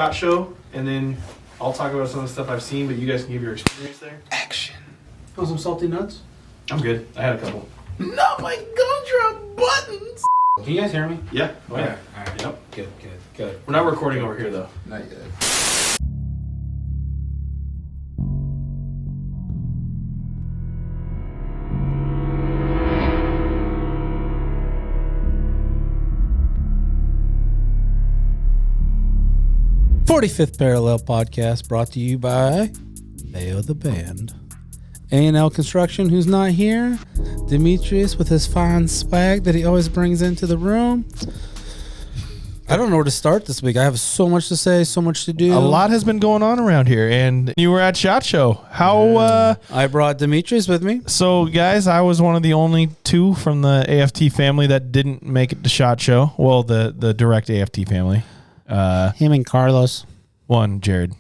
SHOT Show, and then I'll talk about some of the stuff I've seen, but you guys can give your experience there. Action. Want some salty nuts? I'm good. I had a couple. No, my gumdrop buttons. Can you guys hear me? Yeah. Oh, yeah. All right. Yep. Good. We're not recording over here, though. Not yet. "45th Parallel Podcast" brought to you by Mayo the Band. A&L Construction, who's not here. Demetrius with his fine swag that he always brings into the room. I don't know where to start this week. I have so much to say, so much to do. A lot has been going on around here, and you were at SHOT Show. How? I brought Demetrius with me. So, guys, I was one of the only two from the AFT family that didn't make it to SHOT Show. Well, the direct AFT family. Him and Carlos. One, Jared.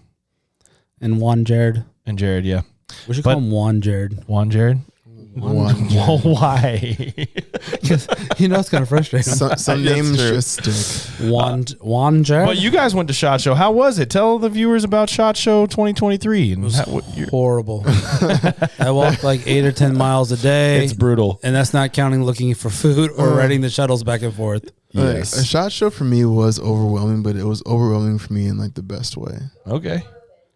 And Juan Jared. And Jared, yeah. We should call him Juan Jared. Juan Jared? One. Well, why? Because it's kind of frustrating. Some names just stick. Juan Jared? But you guys went to SHOT Show. How was it? Tell the viewers about SHOT Show 2023. And horrible. I walked like 8 or 10 miles a day. It's brutal. And that's not counting looking for food or riding the shuttles back and forth. Yes. A SHOT Show for me was overwhelming, but it was overwhelming for me in like the best way. Okay.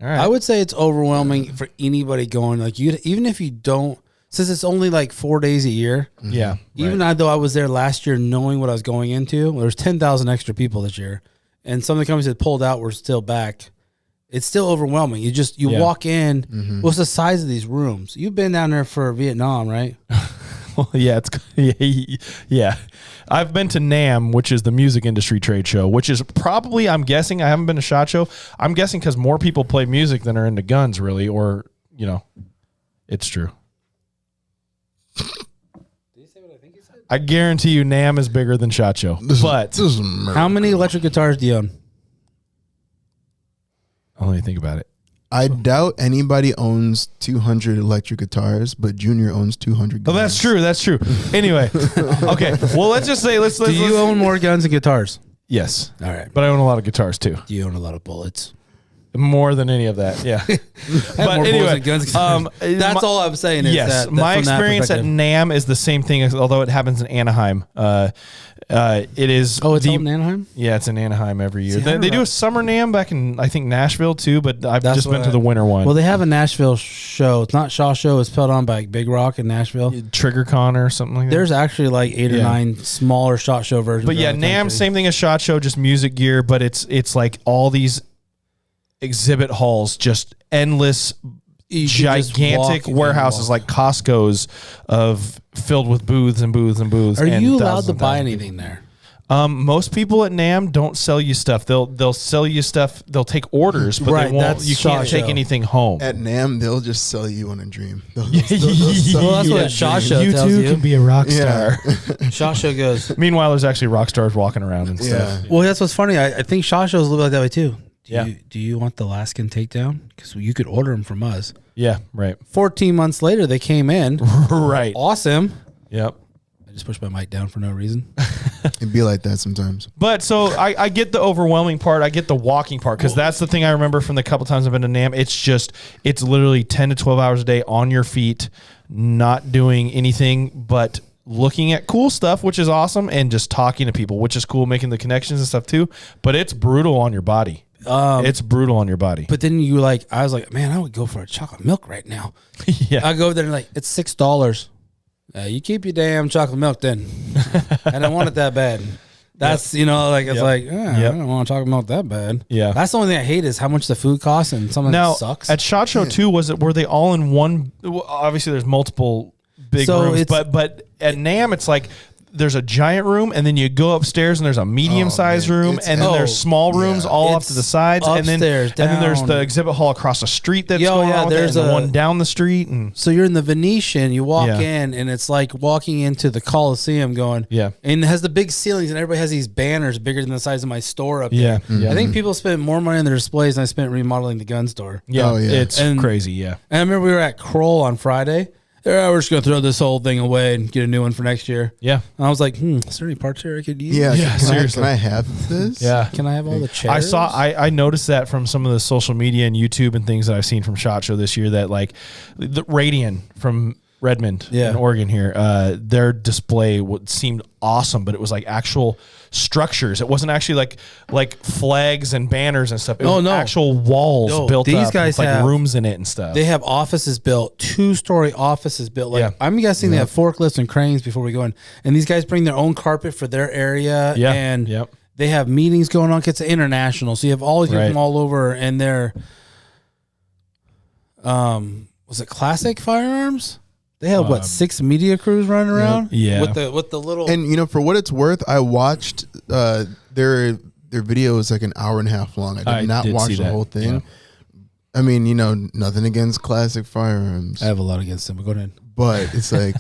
All right. I would say it's overwhelming for anybody going. Like even if you don't, since it's only like 4 days a year. Yeah. Even though I was there last year knowing what I was going into, there's 10,000 extra people this year. And some of the companies that pulled out were still back. It's still overwhelming. You walk in. What's the size of these rooms? You've been down there for Vietnam, right? Well, yeah, yeah. I've been to NAMM, which is the music industry trade show, which is probably, I'm guessing, I haven't been to SHOT Show. I'm guessing because more people play music than are into guns, really, or, it's true. Did you say what I think you said? I guarantee you NAMM is bigger than SHOT Show. But how many electric guitars do you own? I'll let me think about it. I doubt anybody owns 200 electric guitars, but Junior owns 200 guns. Oh, that's true. Anyway, okay. Well, let's just say, let's. Do you own more guns than guitars? Yes. All right. But I own a lot of guitars too. Do you own a lot of bullets? More than any of that, yeah. But more anyway, bullets than guns. That's all I'm saying. Is yes, that my experience at NAMM is the same thing, although it happens in Anaheim. It is. Oh, it's in Anaheim? Yeah, it's in Anaheim every year. They do a summer NAMM back in, I think, Nashville too, but I've just been to the winter one. Well, they have a Nashville show. It's not SHOT Show. It's put on by Big Rock in Nashville. TriggerCon or something like that. There's actually like 8 or 9 smaller SHOT Show versions. But yeah, NAMM, same thing as SHOT Show, just music gear, but it's like all these exhibit halls, just endless, gigantic warehouses like Costco's filled with booths and booths and booths. Are you allowed to buy anything there? Most people at NAMM don't sell you stuff. They'll sell you stuff. They'll take orders, but they won't. You can't take anything home. At NAMM, they'll just sell you on a dream. Well, that's what SHOT Show tells you. You too can be a rock star. SHOT Show goes. Meanwhile, there's actually rock stars walking around and stuff. Well, that's what's funny. I think SHOT Show is a little bit like that way too. Yeah. Do you want the Alaskan takedown? Because you could order them from us. Yeah, right. 14 months later, they came in. Right. Awesome. Yep. I just pushed my mic down for no reason. It'd be like that sometimes. But so I get the overwhelming part. I get the walking part because that's the thing I remember from the couple times I've been to NAMM. It's literally 10 to 12 hours a day on your feet, not doing anything but looking at cool stuff, which is awesome, and just talking to people, which is cool, making the connections and stuff too. But it's brutal on your body. It's brutal on your body. But then I was like, man, I would go for a chocolate milk right now. Yeah. I go over there and like, it's $6. You keep your damn chocolate milk then. I don't want it that bad. That's, it's like, I don't want chocolate milk that bad. Yeah. That's the only thing I hate is how much the food costs and something that sucks. At SHOT Show too, were they all in one? Obviously, there's multiple big rooms, but at NAMM, it's like there's a giant room, and then you go upstairs, and there's a medium-sized room, and then there's small rooms all off to the sides, and then there's the exhibit hall across the street that's going on, there's the one down the street, and so you're in the Venetian, you walk in, and it's like walking into the Coliseum, and it has the big ceilings, and everybody has these banners bigger than the size of my store up there. I think people spend more money on their displays than I spent remodeling the gun store. It's crazy. And I remember we were at Kroll on Friday. we're just gonna throw this whole thing away and get a new one for next year. Yeah. And I was like, is there any parts here I could use? Yeah, seriously. Can I have this? Yeah. Can I have all the chairs? I noticed that from some of the social media and YouTube and things that I've seen from SHOT Show this year, that like the Radian from Redmond in Oregon here, their display seemed awesome, but it was like actual structures. It wasn't actually like flags and banners and stuff. It was actual walls built these up guys with like have rooms in it and stuff. They have offices built, 2-story offices built. Like I'm guessing they have forklifts and cranes before we go in. And these guys bring their own carpet for their area. Yeah. And they have meetings going on. It's international. So you have all these people from all over, and they're was it Classic Firearms? They have 6 media crews running around? Yeah. With the little. And for what it's worth, I watched their video is like an hour and a half long. I did not watch the whole thing. Yeah. I mean, nothing against Classic Firearms. I have a lot against them, but go ahead. But it's like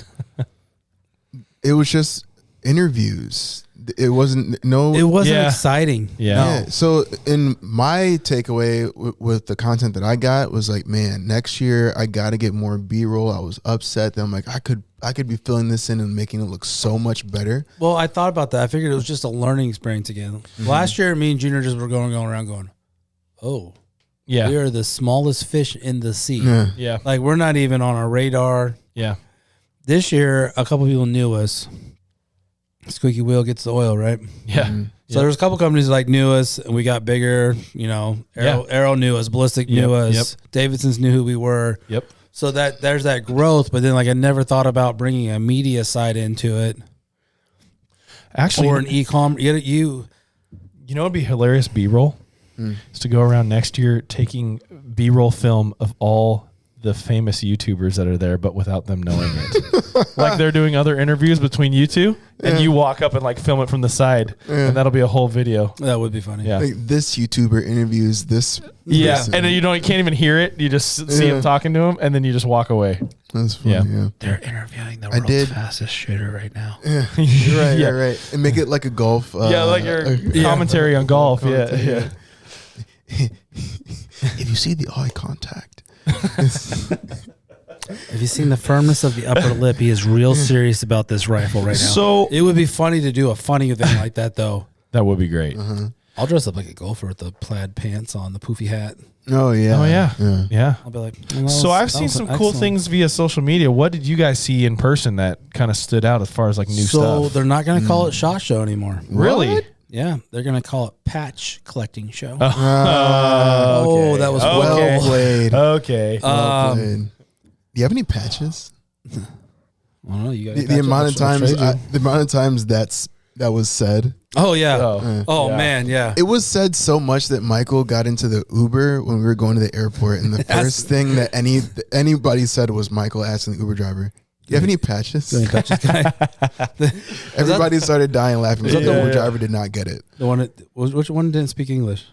it was just interviews. It wasn't exciting. Yeah. So in my takeaway with the content that I got was like, man, next year I got to get more B-roll. I was upset that I'm like, I could be filling this in and making it look so much better. Well, I thought about that. I figured it was just a learning experience again. Last year, me and Junior just were going around going, oh, yeah, we are the smallest fish in the sea. Yeah. Like we're not even on our radar. Yeah. This year, a couple people knew us. Squeaky wheel gets the oil, right? Yeah. Mm-hmm. So there was a couple companies like knew us, and we got bigger. Arrow knew us, Ballistic knew us, Davidson's knew who we were. Yep. So there's that growth, but then like I never thought about bringing a media side into it. Actually, or an e-com. You know, it'd be hilarious B-roll is to go around next year taking B-roll film of all the famous YouTubers that are there, but without them knowing it. Like they're doing other interviews between you two, and you walk up and like film it from the side, and that'll be a whole video. That would be funny. Yeah. Like this YouTuber interviews this person. And then you can't even hear it. You just see him talking to him, and then you just walk away. That's funny. Yeah. They're interviewing the world's fastest shooter right now. Yeah. You're right. You're right. And make it like a golf. like your commentary on golf. Yeah. If you see the eye contact. Have you seen the firmness of the upper lip? He is real serious about this rifle right now. So it would be funny to do a funny thing like that, though. That would be great. I'll dress up like a golfer with the plaid pants on, the poofy hat. Oh yeah. Yeah. I'll be like. So I've seen some cool things via social media. What did you guys see in person that kind of stood out as far as like new stuff? So they're not going to call it SHOT Show anymore. Really? What? Yeah, they're going to call it Patch Collecting Show. Okay. That was well played. Okay. Well played. Do you have any patches? I don't know. You got The amount of times that was said. Oh yeah. Oh man, yeah. It was said so much that Michael got into the Uber when we were going to the airport, and the first thing that anybody said was Michael asking the Uber driver, "Do you have any patches?" Everybody started dying laughing because the Uber driver did not get it. The one which one didn't speak English?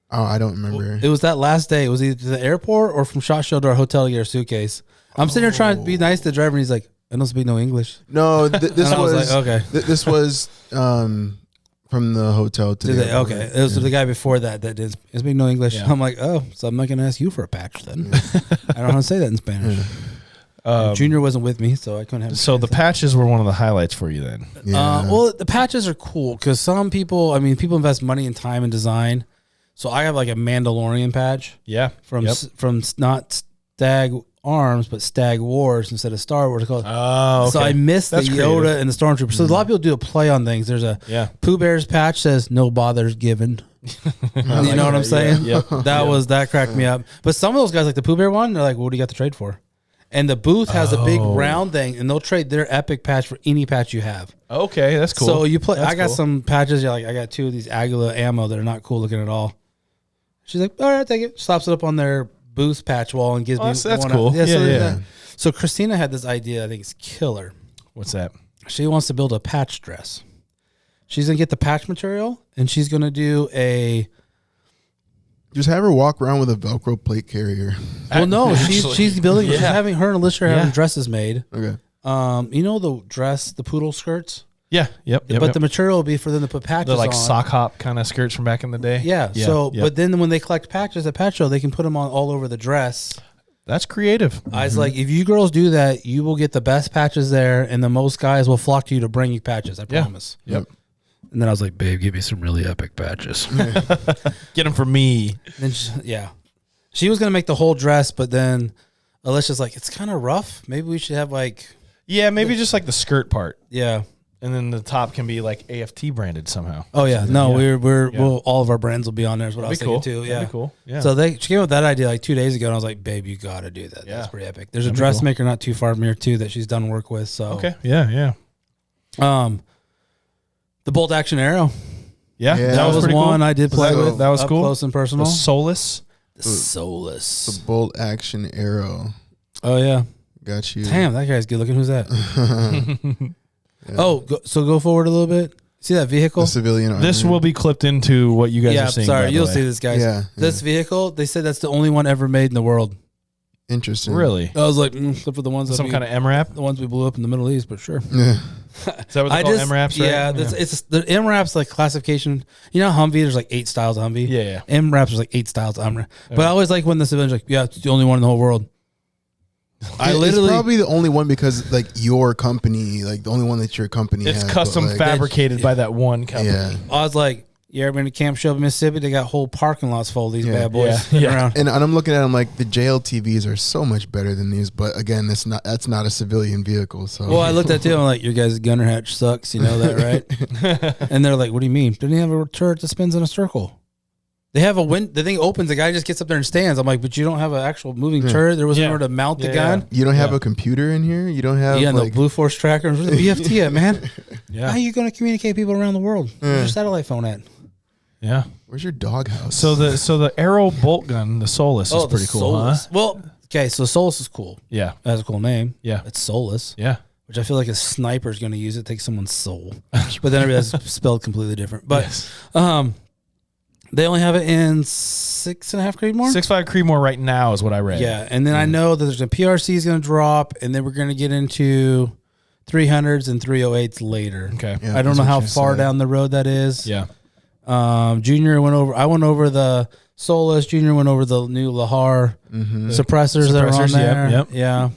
Oh, I don't remember. It was that last day. It was either to the airport or from SHOT Show to our hotel to get our suitcase. I'm sitting there trying to be nice to the driver, and he's like, "I don't speak no English." No, this and I was like, okay. This was from the hotel to the airport. Okay. It was the guy before that didn't speak no English. I'm like, oh, so I'm not going to ask you for a patch then. I don't know how to say that in Spanish. Junior wasn't with me, so I couldn't have. So the patches were one of the highlights for you then. Yeah. Well, the patches are cool because some people, people invest money and time in design. So I have like a Mandalorian patch. Yeah. From not Stag Arms, but Stag Wars instead of Star Wars. Oh, okay. So I missed That's the Yoda creative. and the Stormtrooper. So a lot of people do a play on things. There's a Pooh Bear's patch says "No bothers given." You know what I'm saying? Yeah. That cracked me up. But some of those guys, like the Pooh Bear one, they're like, "What do you got to trade for?" And the booth has a big round thing, and they'll trade their epic patch for any patch you have. Okay, that's cool. So you play. That's I got cool. some patches. I got 2 of these Aguila ammo that are not cool looking at all. She's like, "All right, take it." Slaps it up on their booth patch wall and gives me. That's one cool. Yeah. So Christina had this idea. I think it's killer. What's that? She wants to build a patch dress. She's gonna get the patch material, and she's gonna do a. Just have her walk around with a Velcro plate carrier. Well, no, she's building. She's having her and Alicia having dresses made. Okay. You know the poodle skirts. Yeah. Yep. But the material will be for them to put patches the like on. sock hop kind of skirts from back in the day. Yeah. So, but then when they collect patches at Patch Show, they can put them on all over the dress. That's creative. I was like, if you girls do that, you will get the best patches there, and the most guys will flock to you to bring you patches. I promise. Yep. And then I was like, babe, give me some really epic patches. Get them for me. Then she was gonna make the whole dress, but then Alicia's like, it's kind of rough. Maybe we should have like, Yeah, maybe just like the skirt part. yeah. And then the top can be like AFT branded somehow. Oh yeah, no, Yeah. we'll all of our brands will be on there. Is what I was That'd be thinking cool. too. Yeah, That'd be cool. Yeah. So she came up with that idea like 2 days ago, and I was like, babe, you got to do that. Yeah. That's pretty epic. There's a That'd be dressmaker not too far from here too that she's done work with. So Okay. Yeah. The bolt action arrow. Yeah. Yeah. That was pretty one cool. I did play So- with. that was up cool. close and The personal. Solus. Soulless. The bolt action arrow. Oh yeah. Got you. Damn, that guy's good looking. Who's that? Yeah. Oh, go forward a little bit. See that vehicle? The civilian. This armor. will be clipped into what you guys Yeah, are seeing. sorry, by the you'll way. see this, guys. Yeah. This vehicle, they said that's the only one ever made in the world. Interesting. Really? I was like, except for the ones that Some kind of MRAP? the ones we blew up in the Middle East, but sure. Yeah. Is that what they call MRAPs, right? Yeah, it's the MRAP's like classification. You know, Humvee. There's like 8 styles of Humvee. Yeah. MRAPs there's like 8 styles of MRAP. But I always like when the civilians like, yeah, it's the only one in the whole world. It's probably the only one because like your company, like the only one that your company It's has. custom but, like, fabricated by that one company. Yeah. I was like, you ever been to Camp Shelby, Mississippi? They got whole parking lots full of these Yeah. bad boys Yeah. sitting Yeah. around. And I'm looking at them like the JLTVs are so much better than these, but again, that's not a civilian vehicle. So Well, I looked at it too. I'm like, your guys' gunner hatch sucks. You know that, right? And they're like, what do you mean? Didn't he have a turret that spins in a circle? They have a wind. The thing opens. The guy just gets up there and stands. I'm like, but you don't have an actual moving turret. There wasn't Yeah. anywhere to mount the Yeah, gun. you don't have a computer in here. You don't have Yeah, no like Blue Force tracker. Where's the BFT at, man? Yeah. How are you going to communicate people around the world? Where's your satellite phone at? Yeah. where's your doghouse? So the arrow bolt gun, the Solus, is pretty cool, huh? Well, okay, so Solus is cool. Yeah. That has a cool name. Yeah. It's Solus, Yeah. which I feel like a sniper is going to use it, take someone's soul. But then it's spelled completely different. But they only have it in 6.5 Creedmoor. 6.5 Creedmoor right now is what I read. Yeah, and then I know that there's a PRC is going to drop, and then we're going to get into 300s and 308s later. Okay. Yeah, I don't that's know what how you far said. down the road that is. Yeah. Junior went over. I went over the Solus. Junior went over the new Lahar suppressors that are on Suppressors, yep, there. yep. Yeah.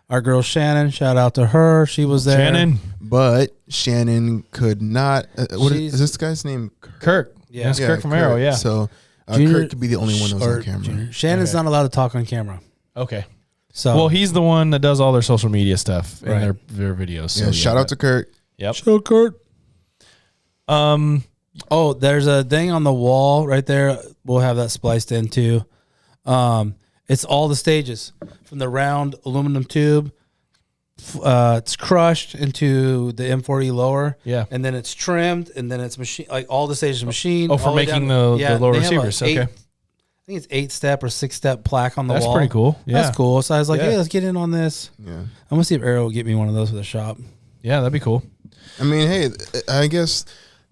Our girl Shannon, shout out to her. She was there. Shannon. But Shannon could not. What She's- is this guy's name? Kirk. Yeah. That's Kirk from Arrow, yeah. So Junior- Kirk could be the only one that was or on camera. Junior. Shannon's not allowed to talk on camera. Okay. So Well, he's the one that does all their social media stuff Right. and their videos. So Yeah, shout out to Kirk. Yep. Show Kurt. Um, Oh, there's a thing on the wall right there. We'll have that spliced in too. It's all the stages from the round aluminum tube. It's crushed into the M40 lower. Yeah. And then it's trimmed, and then it's machine, like all the stages machined. Oh, for all the way making down- the lower they have a receivers. Okay. I think it's 8-step or 6-step plaque on the That's wall. pretty cool. Yeah. That's cool. So I was like, Yeah. hey, let's get in on this. Yeah. I'm gonna see if Arrow will get me one of those for the shop. Yeah, that'd be cool. I mean, hey, I guess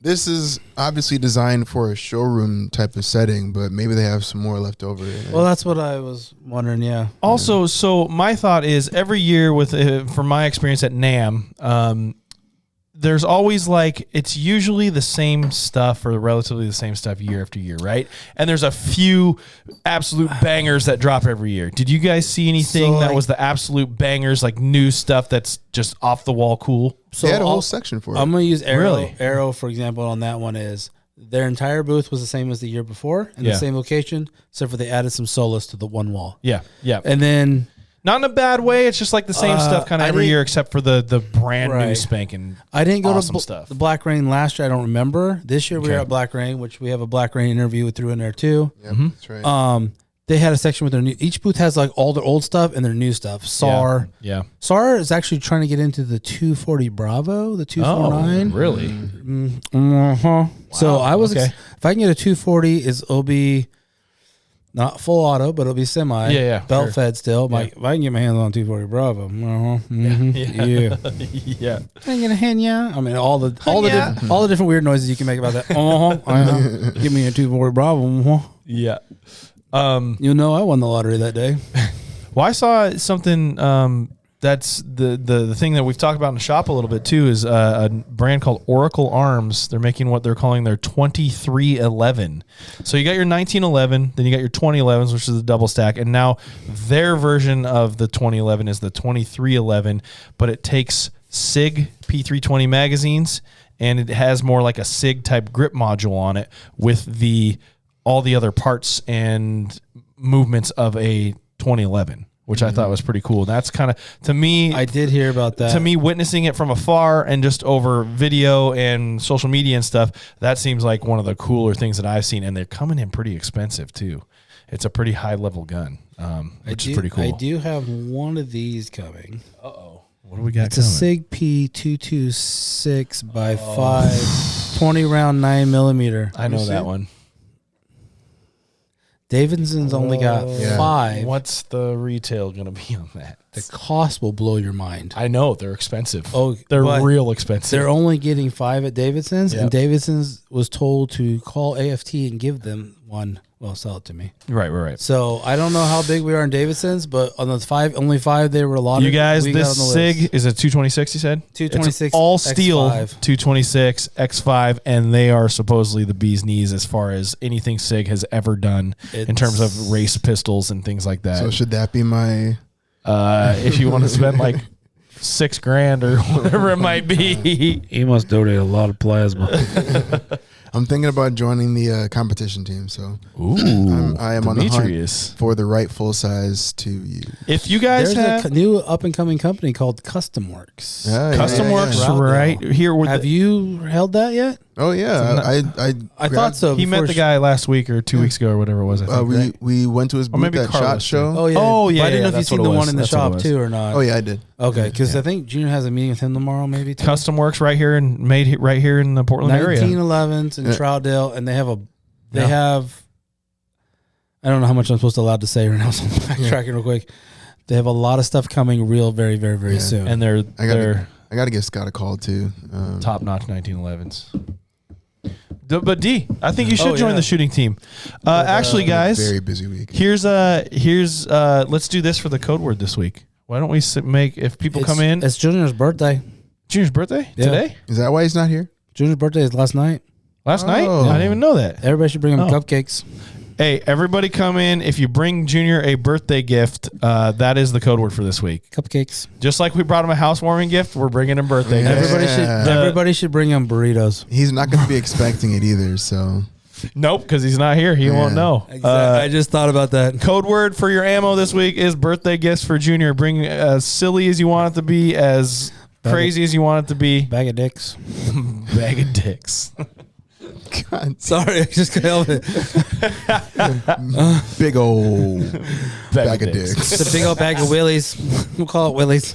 this is obviously designed for a showroom type of setting, but maybe they have some more left over. Well, that's what I was wondering. Yeah. Also, so my thought is every year with from my experience at NAMM, there's always like it's usually the same stuff or relatively the same stuff year after year, right? And there's a few absolute bangers that drop every year. Did you guys see anything So, that like- was the absolute bangers, like new stuff that's just off the wall cool? So they had a whole I'll- section for it. I'm gonna use Arrow. Really? Arrow, for example, on that one is their entire booth was the same as the year before in Yeah. the same location, except for they added some Solus to the one wall. Yeah, yeah. And then Not in a bad way. It's just like the same stuff kind of I every didn't- year, except for the brand new Right. spanking. I didn't go Awesome to stuff. the Black Rain last year. I don't remember. This year we were Okay. at Black Rain, which we have a Black Rain interview we threw in there too. Yep, that's right. They had a section with their new. Each booth has like all their old stuff and their new stuff. SAR. Yeah. SAR is actually trying to get into the 240 Bravo, the 249. Oh, really? So I was, okay. if I can get a 240, it'll be not full auto, but it'll be semi. Yeah, yeah, Belt sure. fed still. Yeah. Like if I can get my hands on 240 Bravo, yeah. Yeah. Can I get a hand? Yeah. I mean, all the different weird noises you can make about that. Give me a 240 Bravo. Yeah. You know, I won the lottery that day. Well, I saw something that's the thing that we've talked about in the shop a little bit too is a brand called Oracle Arms. They're making what they're calling their 2311. So you got your 1911, then you got your 2011s, which is the double stack, and now their version of the 2011 is the 2311, but it takes SIG P320 magazines and it has more like a SIG type grip module on it with all the other parts and movements of a 2011. Which I thought was pretty cool. That's kind of, to me, I did hear about that. To me, witnessing it from afar and just over video and social media and stuff, that seems like one of the cooler things that I've seen. And they're coming in pretty expensive too. It's a pretty high level gun, which is pretty cool. I do have one of these coming. Uh-oh. What do we got It's coming? a SIG P226 by 5, 20 round 9mm. I know that one. Davidson's only got 5. What's the retail going to be on that? The cost will blow your mind. I know they're expensive. Oh, they're but real expensive. They're only getting 5 at Davidson's, Yep. and Davidson's was told to call AFT and give them one. Well, sell it to me. Right. So I don't know how big we are in Davidson's, but on the 5, only 5 they were allotted. You guys, we got this on the SIG list. is a 226, you said? 226 It's all steel X5. 226 X5, and they are supposedly the bee's knees as far as anything SIG has ever done in terms of race pistols and things like that. So should that be my? If you want to spend like $6,000 or whatever it might be. He must donate a lot of plasma. I'm thinking about joining the competition team. So Ooh, I am on the Demetrius. hunt for the right full size to use. If you guys There's have a new up and coming company called Custom Works. Custom Works yeah. right here, where Have you held that yet? Oh yeah, I thought so. he met the guy last week or 2 weeks ago or whatever it was. I think, right? we went to his booth maybe at Carlos SHOT Show. Oh yeah. Oh, yeah, But I didn't know if that's you've seen what it the was. one in the That's what it shop was. too or not. Oh yeah, I did. Okay, because I think Junior has a meeting with him tomorrow, maybe. Too. Custom Works right here and made right here in the Portland area. 1911s in Troutdale, and they have. I don't know how much I'm allowed to say right now, so I'm backtracking real quick. They have a lot of stuff coming real very, very, very soon. And they're I gotta give Scott a call too. top notch 1911s. But D, I think you should join the shooting team. Actually, guys, very busy week. Here's let's do this for the code word this week. Why don't we make if people come in? It's Junior's birthday. Junior's birthday today. Is that why he's not here? Junior's birthday is last night. Last night? Oh. I didn't even know that. Everybody should bring him cupcakes. Hey, everybody come in. If you bring Junior a birthday gift, that is the code word for this week. Cupcakes. Just like we brought him a housewarming gift, we're bringing him birthday Yeah. gifts. Everybody should bring him burritos. He's not going to be expecting it either. So Nope, because he's not here. He won't know. I just thought about that. Code word for your ammo this week is birthday gifts for Junior. Bring as silly as you want it to be, as crazy as you want it to be. Bag of dicks. Bag of dicks. God, Sorry, I just couldn't help it. big old bag of dicks. It's a big old bag of willies. We'll call it willies.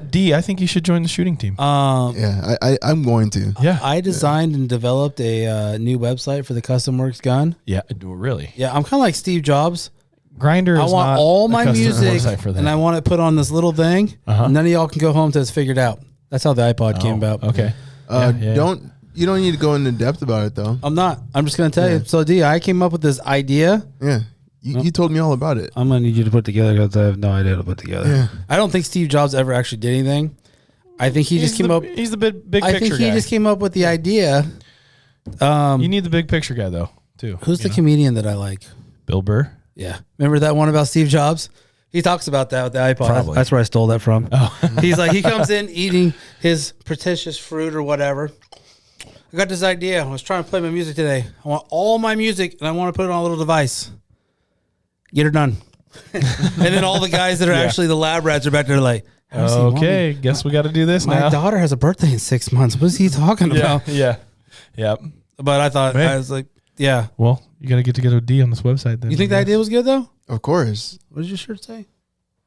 D, I think you should join the shooting team. Yeah, I'm going to. Yeah. I designed and developed a new website for the Custom Works gun. Yeah, really. Yeah, I'm kind of like Steve Jobs. Grinder is I want not all a my customer music, website for that. and I want it put on this little thing. None of y'all can go home till it's figured out. That's how the iPod came about. Okay. You don't need to go into depth about it though. I'm not. I'm just going to tell you. So, D, I came up with this idea. Yeah, you told me all about it. I'm going to need you to put it together because I have no idea to put together. Yeah. I don't think Steve Jobs ever actually did anything. I think he just came up. He's the big picture I think he guy. just came up with the idea. You need the big picture guy though, too. Who's the comedian that I like? Bill Burr? Yeah. Remember that one about Steve Jobs? He talks about that with the iPod. Probably. That's where I stole that from. Oh. He's like, he comes in eating his pretentious fruit or whatever. I got this idea. I was trying to play my music today. I want all my music and I want to put it on a little device. Get her done. And then all the guys that are actually the lab rats are back there like, how does he want Okay, me? guess we got to do this My now. daughter has a birthday in 6 months. What is he talking about? Yep. But I thought, I was like, yeah. Well, you got to get together with D on this website then. You think the idea was good though? Of course. What did your shirt say?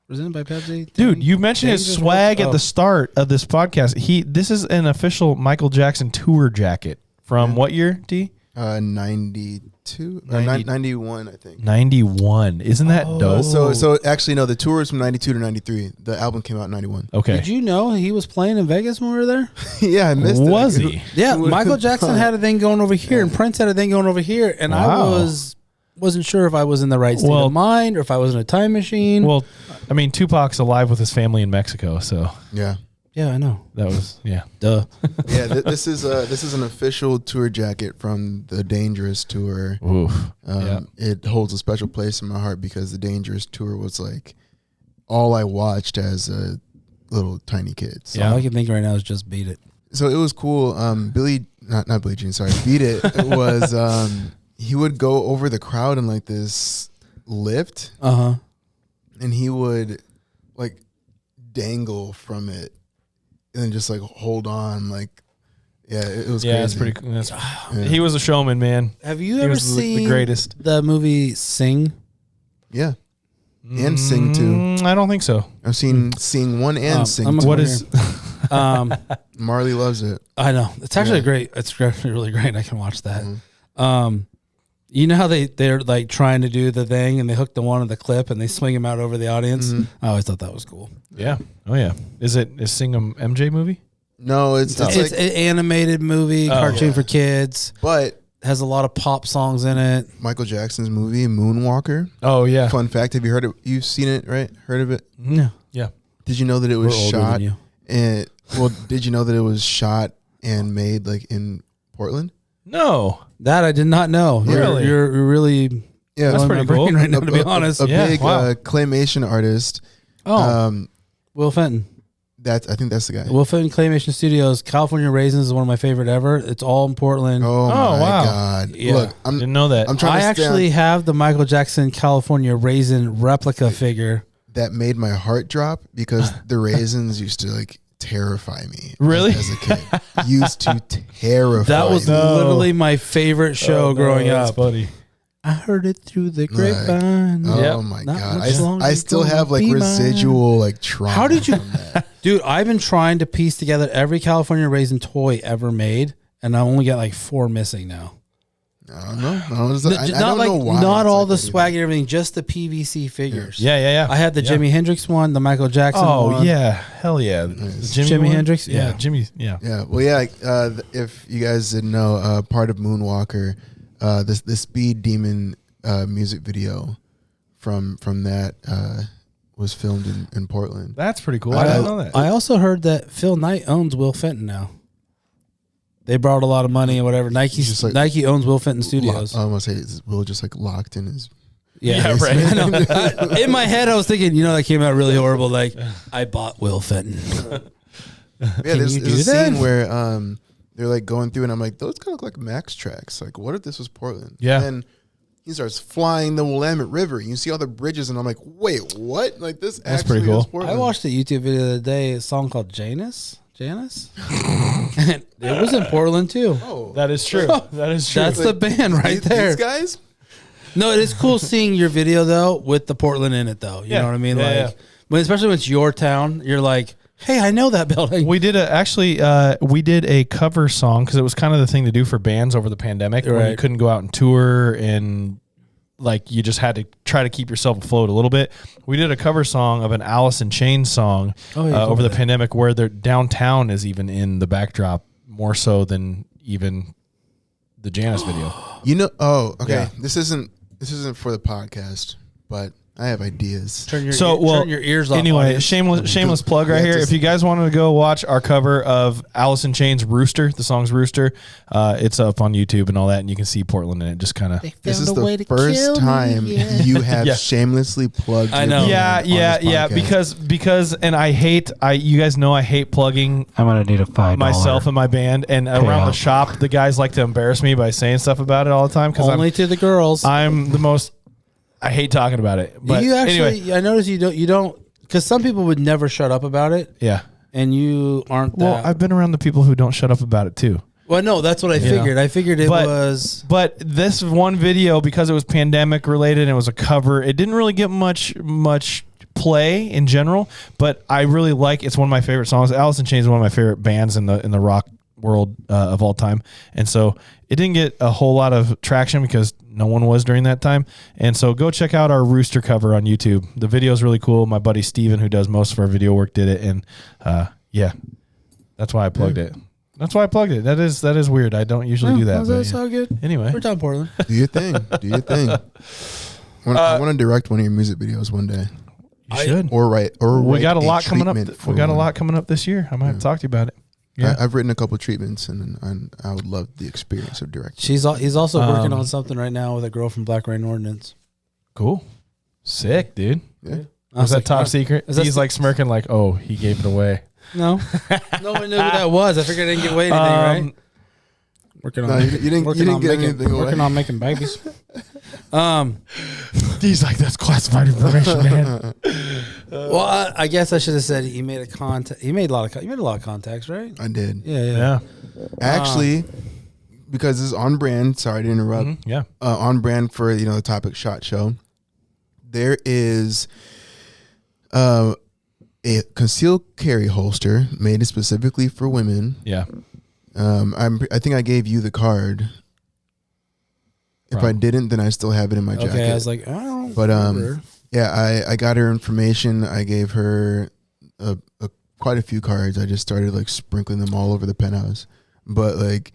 Presented by Pepsi. Dude, you mentioned his swag at the start of this podcast. This is an official Michael Jackson tour jacket from what year, D? 92 or 91, I think. 91. Isn't that dope? So actually, no, the tour was from 92 to 93. The album came out in 91. Okay. Did you know he was playing in Vegas when we were there? Yeah, I missed it. Was he? Yeah, Michael Jackson had a thing going over here, and Prince had a thing going over here, and I was wasn't sure if I was in the right state of mind or if I was in a time machine. Well, I mean, Tupac's alive with his family in Mexico, so Yeah. Yeah, I know. that was Duh. Yeah, this is an official tour jacket from the Dangerous tour. Oof. It holds a special place in my heart because the Dangerous tour was like all I watched as a little tiny kid. So, All I can think right now is just Beat It. so it was cool. Not Billie Jean, sorry, Beat It was he would go over the crowd in like this lift, Uh-huh. and he would like dangle from it and then just like hold on, like it was crazy. it's pretty cool. He was a showman, man. Have you He ever was the seen greatest. the movie Sing? Yeah, and Sing too. I don't think so. I've seen Sing 1 and Sing I'm 2. What is? Marley loves it. I know. It's actually Yeah. great. It's actually really great. I can watch that. You know how they're like trying to do the thing and they hook the one of the clip and they swing him out over the audience? I always thought that was cool. Yeah. Oh yeah. Is Sing a MJ movie? No, it's It's like, an animated movie, cartoon for kids. but Has a lot of pop songs in it. Michael Jackson's movie Moonwalker. Oh yeah. Fun fact: have you heard it? You've seen it, right? Heard of it? No. Yeah. Did you know that it was We're older shot? than you. And did you know that it was shot and made like in Portland? No. That I did not know. Really? You're really Yeah, That's blowing pretty my brain cool. right now, to be honest. A Yeah, big wow. claymation artist. Oh, Will Fenton. I think that's the guy. Will Fenton Claymation Studios. California Raisins is one of my favorite ever. It's all in Portland. Oh my wow. God! Yeah. Look, Didn't know that. I'm trying I to actually have the Michael Jackson California Raisin replica figure. that made my heart drop because the raisins used to like terrify me. Really? As a kid, used to terrify. That was me. literally my favorite show growing That's up. funny. I heard it through the grapevine. Oh Yep. my Not God! much longer I still gonna have like be residual like trauma. How did you, from that. dude? I've been trying to piece together every California Raisin toy ever made, and I only got like 4 missing now. I don't know. I Not don't like know why. not it's all like the that swag and everything, just the PVC figures. Yeah. I had the Jimi Hendrix one, the Michael Jackson Oh one. yeah. Hell yeah. The Jimi one? Hendrix? Yeah. Yeah. Jimmy. Yeah. Yeah. Well, yeah. If you guys didn't know, part of Moonwalker, the Speed Demon music video from that was filmed in Portland. That's pretty cool. I didn't know that. I also heard that Phil Knight owns Will Fenton now. They brought a lot of money and whatever. Nike owns Will Fenton Studios. I want to say is Will just like locked in his. Yeah, right. I know. In my head, I was thinking, that came out really horrible. Like, I bought Will Fenton. Yeah, there's you a do that? scene where they're like going through, and I'm like, those kind of look like Max tracks. Like, what if this was Portland? Yeah. And then he starts flying the Willamette River. And you see all the bridges, and I'm like, wait, what? Like this That's actually pretty cool. I is Portland. watched a YouTube video the other day, a song called Janice. And it was in Portland too. Oh, That is true. That is true. That's the band right there. These guys. No, it is cool seeing your video though with the Portland in it though. You Yeah. know what I mean? Yeah, Like, yeah. when especially when it's your town, you're like, hey, I know that building. We did we did a cover song because it was kind of the thing to do for bands over the pandemic when you Right. couldn't go out and tour and like you just had to try to keep yourself afloat a little bit. We did a cover song of an Alice in Chains song over the pandemic where their downtown is even in the backdrop more so than even the Janice video. Oh, okay. Yeah. This isn't for the podcast, but I have ideas. turn your ears off. Anyway, audience. shameless plug right Yeah, here. just- If you guys wanted to go watch our cover of Alice in Chains' "Rooster," the song's "Rooster," it's up on YouTube and all that, and you can see Portland in it. Just kind of. This is the first time you have Yeah. shamelessly plugged. I your know. band Yeah, on yeah, this yeah. podcast. Because, and you guys know I hate plugging I'm gonna need a $5 myself and my band, and around the shop, the guys like to embarrass me by saying stuff about it all the time because only to the girls. I'm the most. I hate talking about it. But you actually, anyway, I noticed you don't, because some people would never shut up about it, yeah. and you aren't. Well, that. I've been around the people who don't shut up about it too. Well, no, that's what I figured. I figured it was. But this one video, because it was pandemic related and it was a cover, it didn't really get much play in general. But I really like. It's one of my favorite songs. Alice in Chains is one of my favorite bands in the rock world of all time, and so it didn't get a whole lot of traction because no one was during that time. And so go check out our Rooster cover on YouTube. The video is really cool. My buddy Steven, who does most of our video work, did it, and yeah, that's why I plugged it. That's why I plugged it. That is weird. I don't usually do that. That's all good. Anyway, We're down Portland. Do your thing. Do your thing. I want to direct one of your music videos one day. you should. Or write. Or We write got a lot coming up. treatment We for got a one. lot coming up this year. I might have to talk to you about it. Yeah. I've written a couple treatments, and I would love the experience of directing. He's also working on something right now with a girl from Black Rain Ordinance. Cool. Sick, dude. Yeah. Was that top secret? Is that He's like smirking like, oh, he gave it away. No, no one knew who that was. I figured I didn't give away anything, right? Working on, No, you didn't get anything away. Working on making babies. He's like, that's classified information, man. Well, I guess I should have said he made a contact. He made a lot of contacts, right? I did. Yeah. Actually, because this is on brand. Sorry to interrupt. Mhm, yeah. On brand for the Topic Shot Show. There is a concealed carry holster made specifically for women. Yeah. I think I gave you the card. If I didn't, then I still have it in my jacket. Okay, I was like, oh, But yeah, I got her information. I gave her quite a few cards. I just started like sprinkling them all over the penthouse. But like,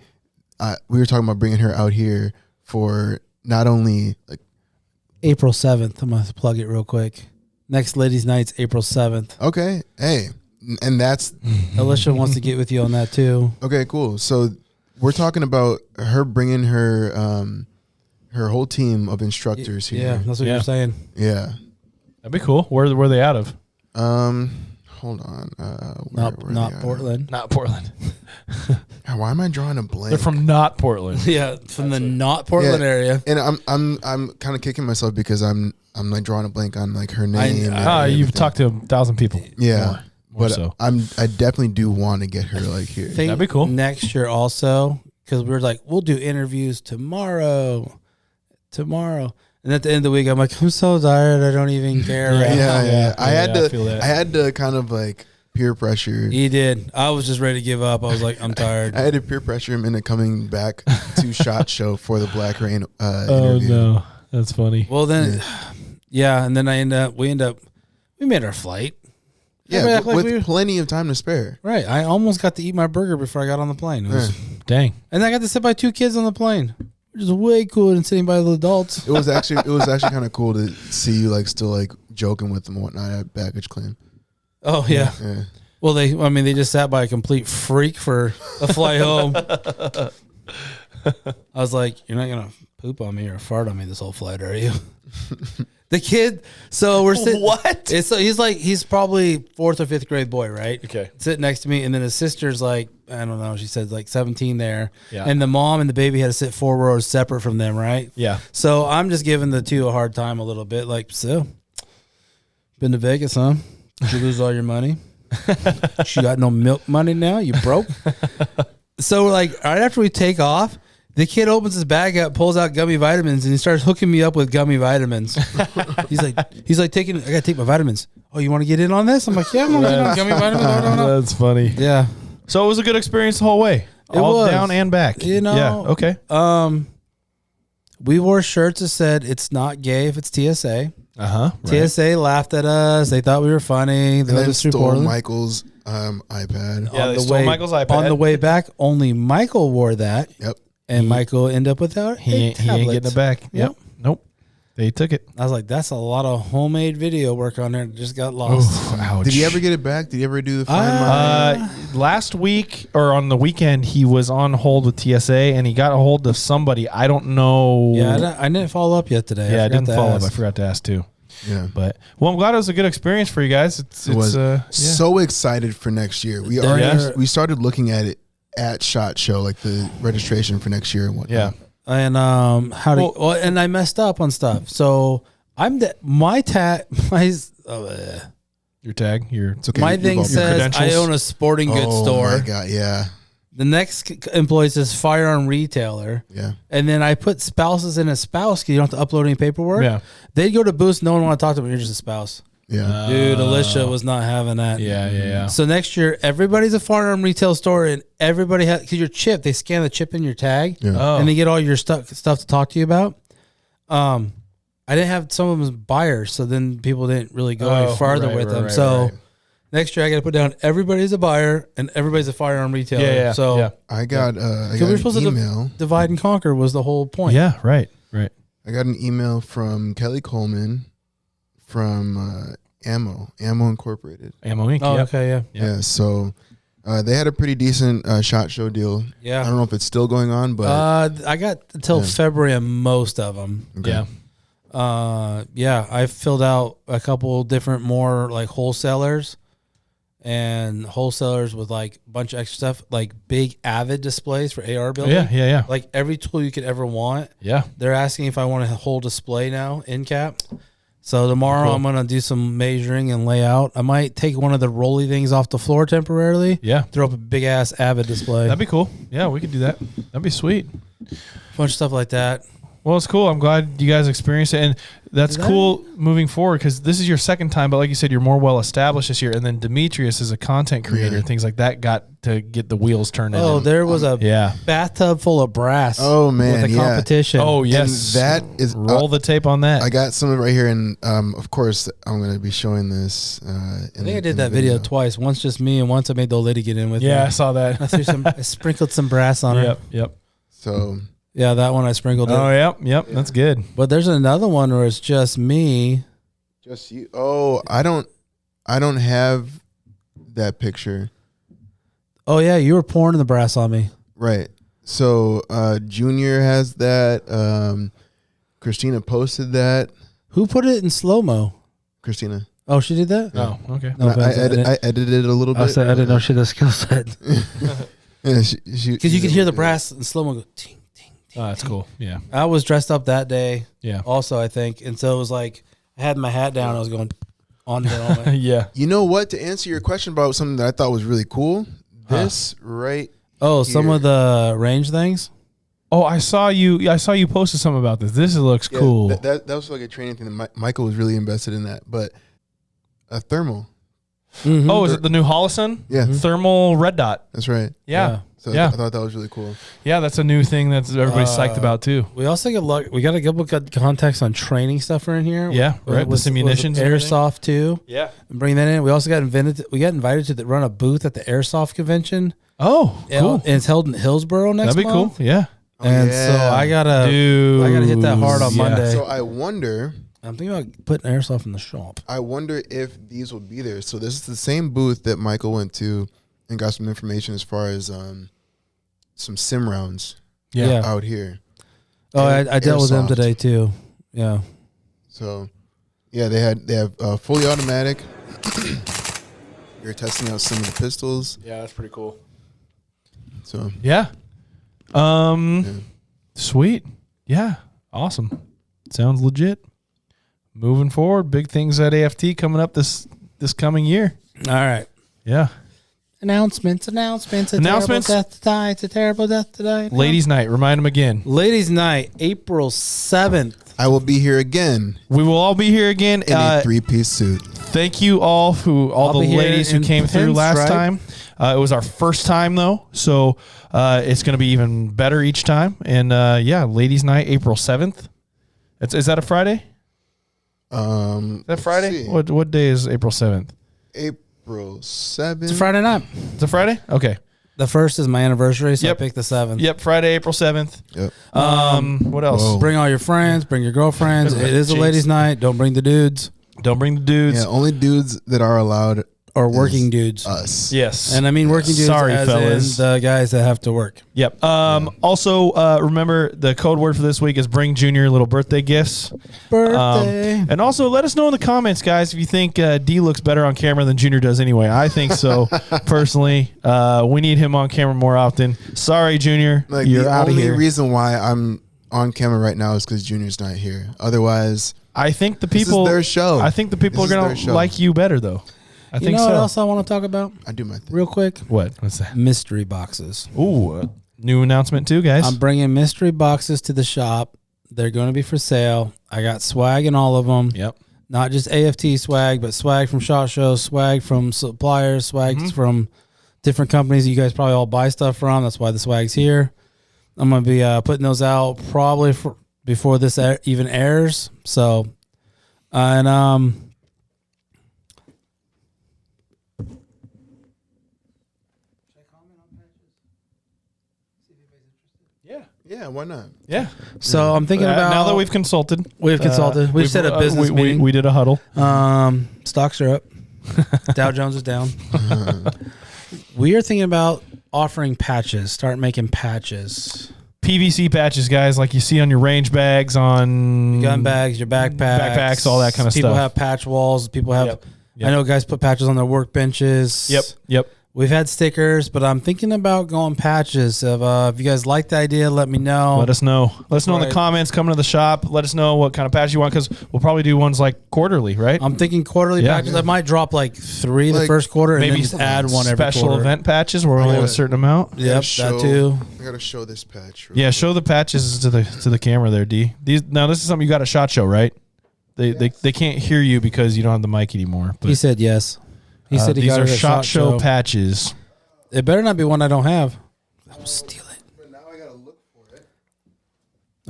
we were talking about bringing her out here for not only like April 7th. I'm gonna plug it real quick. Next Ladies' Night's April 7th. okay, hey, and that's Alicia wants to get with you on that too. okay, cool. So we're talking about her bringing her her whole team of instructors Yeah, here. that's what Yeah. you're saying. Yeah. That'd be cool. Where are they out of? Hold on. Not where are they at? Portland. Not Portland. Why am I drawing a blank? They're from not Portland. Yeah, from the not Portland area. And I'm kind of kicking myself because I'm like drawing a blank on like her name. and You've everything. talked to 1,000 people. Yeah, More but so. I definitely do want to get her like here. Think That'd be cool. Next year also, because we were like, we'll do interviews tomorrow. And at the end of the week, I'm like, I'm so tired. I don't even care right now. Yeah. I had I feel that. I had to kind of like peer pressure. He did. I was just ready to give up. I was like, I'm tired. I had to peer pressure him into coming back to Shot Show for the Black Rain Oh interview. no, that's funny. Well, then, yeah, and then we made our flight. Yeah, Everybody act like with we- plenty of time to spare. Right. I almost got to eat my burger before I got on the plane. It was, Dang. And I got to sit by 2 kids on the plane, which is way cooler than sitting by the adults. It was actually kind of cool to see you like still like joking with them and whatnot at baggage claim. Oh, yeah. Yeah. Well, they just sat by a complete freak for a flight home. I was like, you're not going to poop on me or fart on me this whole flight, are you? The kid, so we're sitting. What? He's probably 4th or 5th grade boy, right? Okay. Sitting next to me, and then his sister's like, I don't know, she said like 17 there. Yeah. And the mom and the baby had to sit 4 rows separate from them, right? Yeah. So I'm just giving the two a hard time a little bit, like, so, been to Vegas, huh? Did you lose all your money? You got no milk money now? You broke? So, like, right after we take off, the kid opens his bag up, pulls out gummy vitamins, and he starts hooking me up with gummy vitamins. he's like, I gotta take my vitamins. Oh, you want to get in on this? I'm like, yeah, I'm gonna get on gummy vitamins. No. That's funny. Yeah, So it was a good experience the whole way. It All was. down and back. You know. Yeah. Okay. We wore shirts that said it's not gay if it's TSA. Uh-huh. TSA laughed at us. They thought we were funny. And They let then us through stole Portland. IPad's iPad. Yeah, On they the stole way- Michael's iPad. On the way back, only Michael wore that, Yep. and Michael ended up without He ain't getting it back. Yep. Nope. They took it. I was like, that's a lot of homemade video work on there that just got lost. Ouch. Did he ever get it back? Did he ever do the Find My? Last week or on the weekend, he was on hold with TSA and he got a hold of somebody. I don't know. Yeah, I didn't follow up yet today. Yeah, I forgot didn't to follow up. ask. I forgot to ask too. Yeah. But well, I'm glad it was a good experience for you guys. It was so excited for next year. We There- we started looking at it at SHOT Show, like the registration for next year and whatnot. Yeah. And and I messed up on stuff. So Your tag. Your It's okay. my You've thing all been- says I credentials? own a sporting goods Oh store. my God, yeah. The next employee says firearm retailer. Yeah. And then I put spouses in a spouse because you don't have to upload any paperwork. Yeah. They'd go to Boost. No one want to talk to them. You're just a spouse. Yeah. Dude, Alicia was not having that. Yeah. So next year, everybody's a firearm retail store, and everybody has because your chip. They scan the chip in your tag, Yeah. Oh. and they get all your stuff to talk to you about. I didn't have some of them as buyers, so then people didn't really go any farther with them. right, so right. Next year, I got to put down everybody's a buyer and everybody's a firearm retailer. Yeah. So yeah. I got we an were supposed email. to divide and conquer was the whole point. Yeah. Right. I got an email from Kelly Coleman from Ammo Incorporated. Ammo Inc. Oh, Yep. okay, yeah. Yeah, so they had a pretty decent SHOT Show deal. Yeah. I don't know if it's still going on, but I got until February on most of them. okay. Yeah. I filled out a couple different more like wholesalers and wholesalers with like a bunch of extra stuff, like big Avid displays for AR building. Yeah. Like every tool you could ever want. Yeah. They're asking if I want a whole display now in cap. So tomorrow I'm going to do some measuring and layout. I might take one of the rolly things off the floor temporarily. Yeah. Throw up a big ass Avid display. That'd be cool. Yeah, we could do that. That'd be sweet. bunch of stuff like that. Well, it's cool. I'm glad you guys experienced it. And that's cool moving forward because this is your second time. But like you said, you're more well established this year. And then Demetrius is a content creator. Things like that got to get the wheels turning. Oh, there was a yeah. bathtub full of brass. Oh, man, with the yeah. competition. Oh, yes. And that is Roll the tape on that. I got some of it right here, and of course, I'm going to be showing this. I think I did that video twice. Once just me, and once I made the old lady get in with me. Yeah, I saw that. I sprinkled some brass on her. Yep. So Yeah, that one I sprinkled it. Oh, yep. That's good. But there's another one where it's just me. just you. Oh, I don't have that picture. Oh yeah, you were pouring the brass on me. Right. So Junior has that. Christina posted that. Who put it in slow mo? Christina. Oh, she did that. Oh, okay. No, I edited it a little bit. I said I didn't know she had a skill set Yeah, because you could hear the brass in slow mo go ting ting ting. Oh, that's cool. Yeah. I was dressed up that day. Yeah. Also, I think, and so it was like I had my hat down. I was going on the helmet. Yeah. You know what? To answer your question about something that I thought was really cool, this right. Oh, some here. of the range things. Oh, I saw you posted something about this. This looks Yeah, cool. That was like a training thing. That Michael was really invested in that, but a thermal. Mm-hmm. Oh, is it the new Holosun? Yeah, Thermal red dot. that's right. Yeah. So Yeah. I thought that was really cool. Yeah, that's a new thing that everybody's psyched about too. We also we got a couple of contacts on training stuff in here. Yeah, right. With some munitions, and everything. airsoft too. Yeah. And bring that in. We also got invited to run a booth at the airsoft convention. Oh, cool. And it's held in Hillsboro next That'd be month. cool. Yeah. And so I gotta hit that hard on Monday. So I wonder I'm thinking about putting airsoft in the shop. I wonder if these will be there. So this is the same booth that Michael went to and got some information as far as some sim rounds Yeah. out here. Oh, I dealt with them Airsoft. today too. Yeah. So yeah, they have fully automatic. You're testing out some of the pistols. Yeah, that's pretty cool. So Yeah. Sweet. Yeah. Awesome. Sounds legit. Moving forward, big things at AFT coming up this coming year. All right. Yeah. Announcements. Announcements? Terrible death to die. It's a terrible death to die. Ladies' night. Remind them again. Ladies' night, April 7th. I will be here again We will all be here again. in a 3-piece suit. Thank you all I'll the be here ladies who in came through last pinstripe. time. It was our first time though, so it's going to be even better each time. And yeah, ladies' night, April 7th. Is that a Friday? Is that Friday? see. What day is April 7th? April 7th. It's a Friday night. It's a Friday. Okay. The 1st is my anniversary, so Yep. I picked the 7th. Yep, Friday, April 7th. Yep. What else? Whoa. Bring all your friends. Bring your girlfriends. It is a Jeez. ladies' night. Don't bring the dudes Don't bring the dudes. Yeah, only dudes that are allowed or working is dudes. us. Yes. And I mean working dudes Sorry, as fellas. in the guys that have to work. Yep. Also, remember the code word for this week is bring Junior little birthday gifts. Birthday. And also let us know in the comments, guys, if you think D looks better on camera than Junior does anyway. I think so, personally. We need him on camera more often. Sorry, Junior. Like You're the out of only here. reason why I'm on camera right now is because Junior's not here. Otherwise, I think the this is people. their show. I think the people This are is going their to show. like you better, though. I You think know so. what else I want to talk about? I do my thing. Real quick. What? What's that? Mystery boxes. Ooh, new announcement, too, guys. I'm bringing mystery boxes to the shop. They're going to be for sale. I got swag in all of them. Yep. Not just AFT swag, but swag from SHOT Shows, swag from suppliers, swag from different companies you guys probably all buy stuff from. That's why the swag's here. I'm going to be putting those out probably before this even airs. So, and Yeah, why not? Yeah. So I'm thinking about now that we've consulted. We've set a business meeting. We did a huddle. Stocks are up. Dow Jones is down. We are thinking about offering patches. Start making patches. PVC patches, guys, like you see on your range bags, on Gun bags, your backpacks, all that kind of People stuff. have patch walls. People have. Yep. I know guys put patches on their workbenches. Yep. We've had stickers, but I'm thinking about going patches. If you guys like the idea, let me know. Let us know. Let us know in the comments. Come to the shop. Let us know what kind of patch you want, because we'll probably do ones like quarterly, right? I'm thinking quarterly patches. I might drop like 3 the first quarter, and maybe then just add one every special quarter. event patches where we only have a certain amount. Yep, that too. I gotta show this patch. Yeah, show the patches to the camera there, D. Now this is something you got a SHOT Show, right? They can't hear you because you don't have the mic anymore. But He said yes. He said he these got are it at SHOT Show patches. It better not be one I don't have. I will steal it. But now I gotta look for it.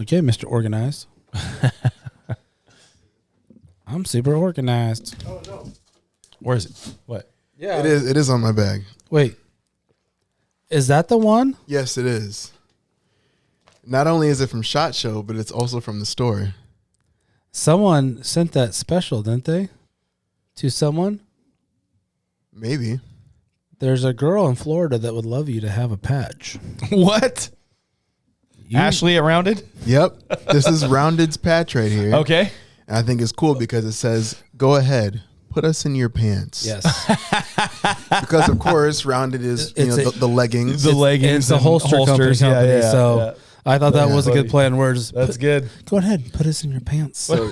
Okay, Mr. Organized. I'm super organized. Oh no. Where is it? What? Yeah. It is. It is on my bag. Wait. Is that the one? Yes, it is. Not only is it from SHOT Show, but it's also from the store. Someone sent that special, didn't they? To someone? Maybe. There's a girl in Florida that would love you to have a patch. What? Ashley at Rounded? Yep. This is Rounded's patch right here. Okay. And I think it's cool because it says, "Go ahead, put us in your pants." Yes. Because of course, Rounded is the leggings. The leggings. It's a and holster company. Yeah, so yeah. I thought that was a good Buddy. plan. We're just That's good. go ahead and put us in your pants. So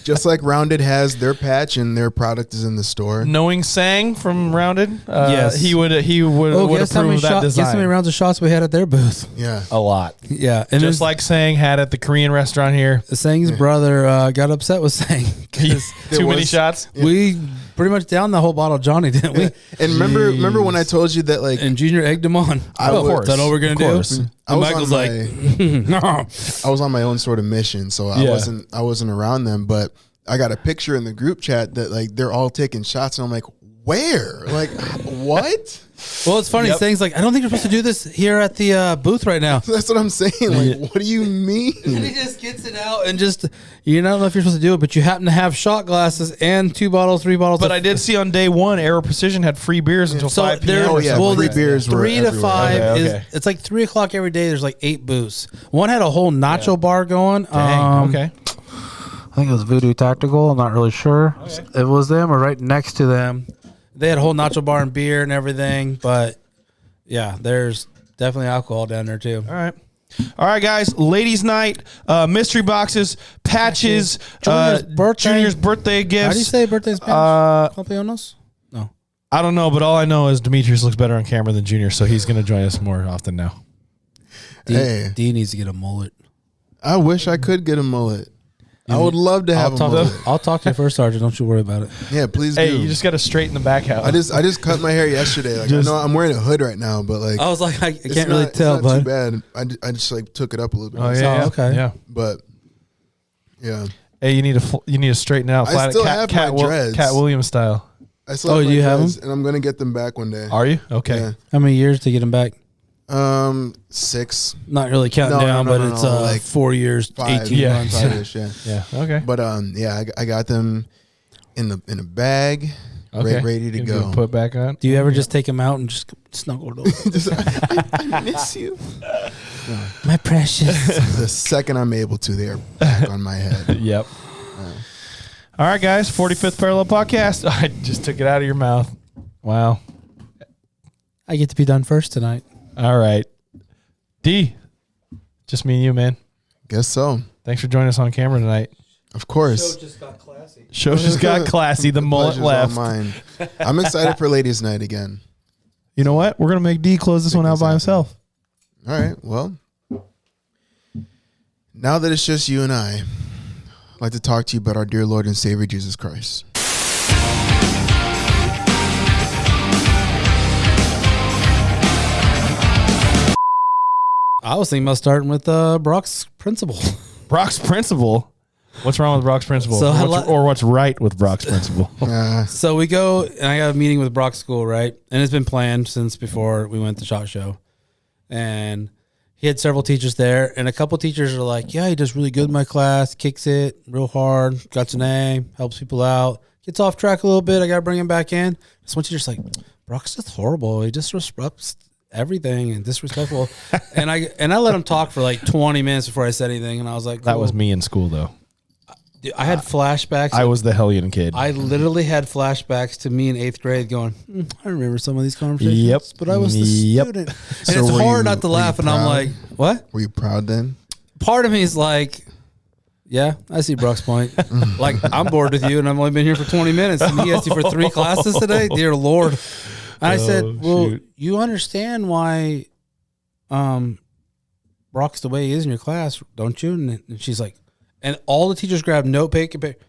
just like Rounded has their patch and their product is in the store. Knowing Sang from Rounded, Yes. he would guess how approve many of that guess how many design. rounds of shots we had at their booth. Yeah. A lot. Yeah, and Just like Sang had at the Korean restaurant here. Sang's brother got upset with Sang because Too many shots. we pretty much downed the whole bottle of Johnny, didn't we? And remember when I told you that like And Junior egged him on. I Oh, was- is that all we're gonna of do? course. I And was Michael's on like, no. I was on my own sort of mission, so I wasn't around them, but I got a picture in the group chat that like they're all taking shots, and I'm like, where? Like, what? Well, it's funny. Yep. Sang's like, I don't think you're supposed to do this here at the booth right now. That's what I'm saying. Like, what do you mean? And he just gets it out and just, you don't know if you're supposed to do it, but you happen to have shot glasses and 2 bottles, 3 bottles. But I did see on day one, Aero Precision had free beers until So 5 there, p.m. Oh, yeah, well, free the beers were 3 to everywhere. 5 Okay. is it's like 3 o'clock every day. There's like 8 booths. One had a whole nacho bar going. Dang, okay. I think it was Voodoo Tactical. I'm not really sure. It was them or right next to them. They had a whole nacho bar and beer and everything. But yeah, there's definitely alcohol down there too. All right, guys. Ladies' night, mystery boxes, patches, Junior's birthday. gifts. How do you say birthday in Spanish? Cumpleaños? No. I don't know, but all I know is Demetrius looks better on camera than Junior, so he's going to join us more often now. D needs to get a mullet. I wish I could get a mullet. I would love to have a mullet. I'll talk to you first, Sergeant. Don't you worry about it. Yeah, please do. Hey, you just got to straighten the back out. I just cut my hair yesterday. Like, I know I'm wearing a hood right now, but like I was like, I it's can't really not- tell, it's not but too bad. I just like took it up a little bit. Oh yeah, yeah. okay. Yeah. But yeah, Hey, you need to straighten out. I Flat still Cat, have my dreads. Cat Williams style. I still Oh, have my you have dreads, them? and I'm gonna get them back one day. Are you okay? Yeah. how many years to get him back? 6, Not really counting No, down, no, but no, it's no, like 4 years, 5, 18 Yeah. months. 5-ish, yeah. Yeah. Okay. But yeah, I got them in a bag, Okay. ready to You go. can Put back on. Do you ever just take him out and just snuggle over? I miss you. My precious. The second I'm able to, they are back on my head. Yep. All right, guys. 45th Parallel Podcast. I just took it out of your mouth. Wow. I get to be done first tonight. All right. D, just me and you, man. Guess so. Thanks for joining us on camera tonight. Of course. just got classy. Show just got classy. The mullet Pleasure's all left. mine. I'm excited for Ladies' Night again. You know what? We're gonna make D close this one out by himself. All right. Well, now that it's just you and I'd like to talk to you about our dear Lord and Savior Jesus Christ. I was thinking about starting with Brock's principle. Brock's principle. What's wrong with Brock's principle? So or what's right with Brock's principle? So we go, and I got a meeting with Brock's school, right? And it's been planned since before we went to SHOT Show. And he had several teachers there, and a couple teachers are like, yeah, he does really good in my class, kicks it real hard, got an A, helps people out, gets off track a little bit. I got to bring him back in. This one teacher's like, Brock's just horrible. He disrespects everything and disrespectful. and I let him talk for like 20 minutes before I said anything, and I was like, cool. That was me in school, though. Dude, I had flashbacks. I was the hellion kid. I literally had flashbacks to me in 8th grade going, I remember some of these conversations. Yep. But I was the student. And So it's were hard you- not to were laugh. you And I'm proud? like, what? Were you proud then? Part of me is like, yeah, I see Brock's point. Like, I'm bored with you, and I've only been here for 20 minutes. And he asked you for 3 classes today? Dear Lord. And I said, well, shoot. you understand why Brock's the way he is in your class, don't you? And she's like, and all the teachers grabbed notepad and paper.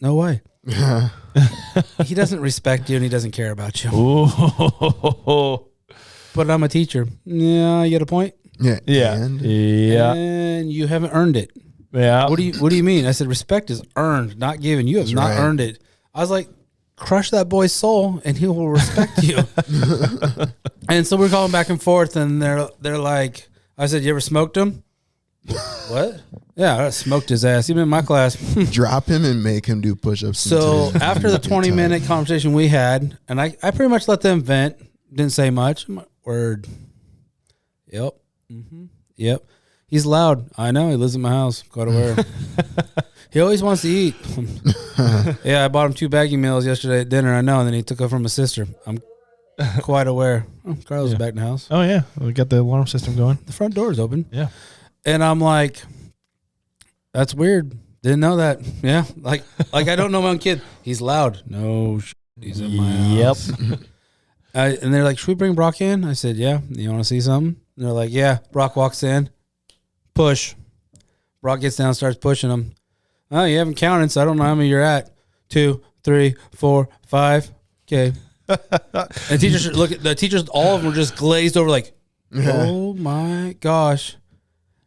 No way. He doesn't respect you and he doesn't care about you. Ooh. But I'm a teacher. Yeah, you get a point. Yeah. Yeah. And Yeah. And you haven't earned it. Yeah. What do you mean? I said respect is earned, not given. You have That's not right. earned it. I was like, crush that boy's soul and he will respect you. And so we're going back and forth, and they're like, I said, you ever smoked him? What? Yeah, I smoked his ass. Even in my class. drop him and make him do push-ups. So until after the you get 20-minute conversation we had, and I pretty much let them vent, didn't say much. Word. Yep. Yep. He's loud. I know. He lives in my house. Go to where? He always wants to eat. Yeah, I bought him 2 baggy meals yesterday at dinner. I know. And then he took it from his sister. I'm quite aware. Oh, Carlos is back in the house. Oh, yeah. We got the alarm system going. The front door is open. Yeah. And I'm like, that's weird. Didn't know that. Yeah. Like I don't know my own kid. He's loud. No, he's in my house. And they're like, should we bring Brock in? I said, yeah. You want to see something? And they're like, yeah. Brock walks in. Push. Brock gets down, starts pushing him. Oh, you haven't counted, so I don't know how many you're at. 2, 3, 4, 5. Okay. And teachers look at the teachers. All of them were just glazed over, like, oh my gosh.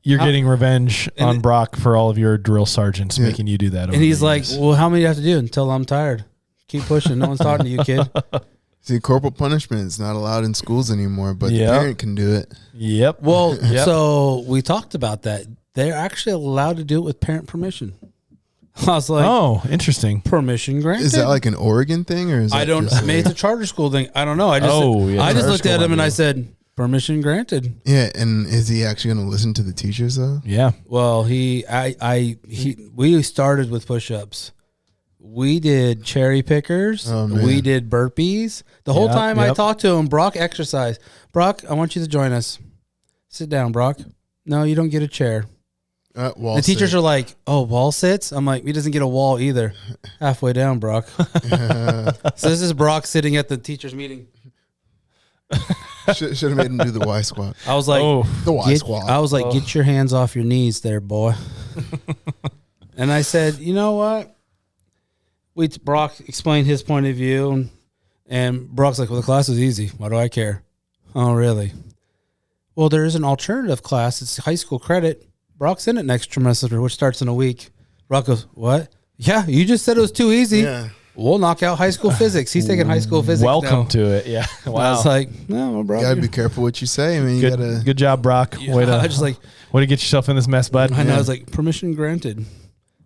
You're getting revenge and on Brock for all of your drill sergeants making you do that. And he's like, well, how many do you have to do until I'm tired? Keep pushing. No one's talking to you, kid. See, corporal punishment is not allowed in schools anymore, but Yep. the parent can do it. Yep. Well, Yep. so we talked about that. They're actually allowed to do it with parent permission. I was like, Oh, interesting. permission granted. Is that like an Oregon thing, or is that I don't. just Maybe like- it's a charter school thing. I don't know. I just. Oh, yeah, I just charter looked at school him and might I be. said, permission granted. Yeah, and is he actually going to listen to the teachers though? Yeah. Well, we started with push-ups. We did cherry pickers. Oh, man. We did burpees. The whole Yep, time I yep. talked to him, Brock exercised. Brock, I want you to join us. Sit down, Brock. No, you don't get a chair. Wall The teachers sit. are like, oh, wall sits? I'm like, he doesn't get a wall either. Halfway down, Brock. So this is Brock sitting at the teacher's meeting. Should have made him do the Y squat. I was like, Oh, The Y Get- squat. I was like, get your hands off your knees there, boy. And I said, you know what? Brock explained his point of view, and Brock's like, well, the class is easy. Why do I care? Oh, really? Well, there is an alternative class. It's high school credit. Brock's in it next trimester, which starts in a week. Brock goes, what? Yeah, you just said it was too easy. Yeah. We'll knock out high school physics. He's taking high school physics welcome now. to it. Yeah. I Wow. was like, no, well, Brock. You gotta be careful what you say. I mean, you Good, gotta. good job, Brock. Way to, I just like, way to get yourself in this mess, bud. I know. I was like, permission granted.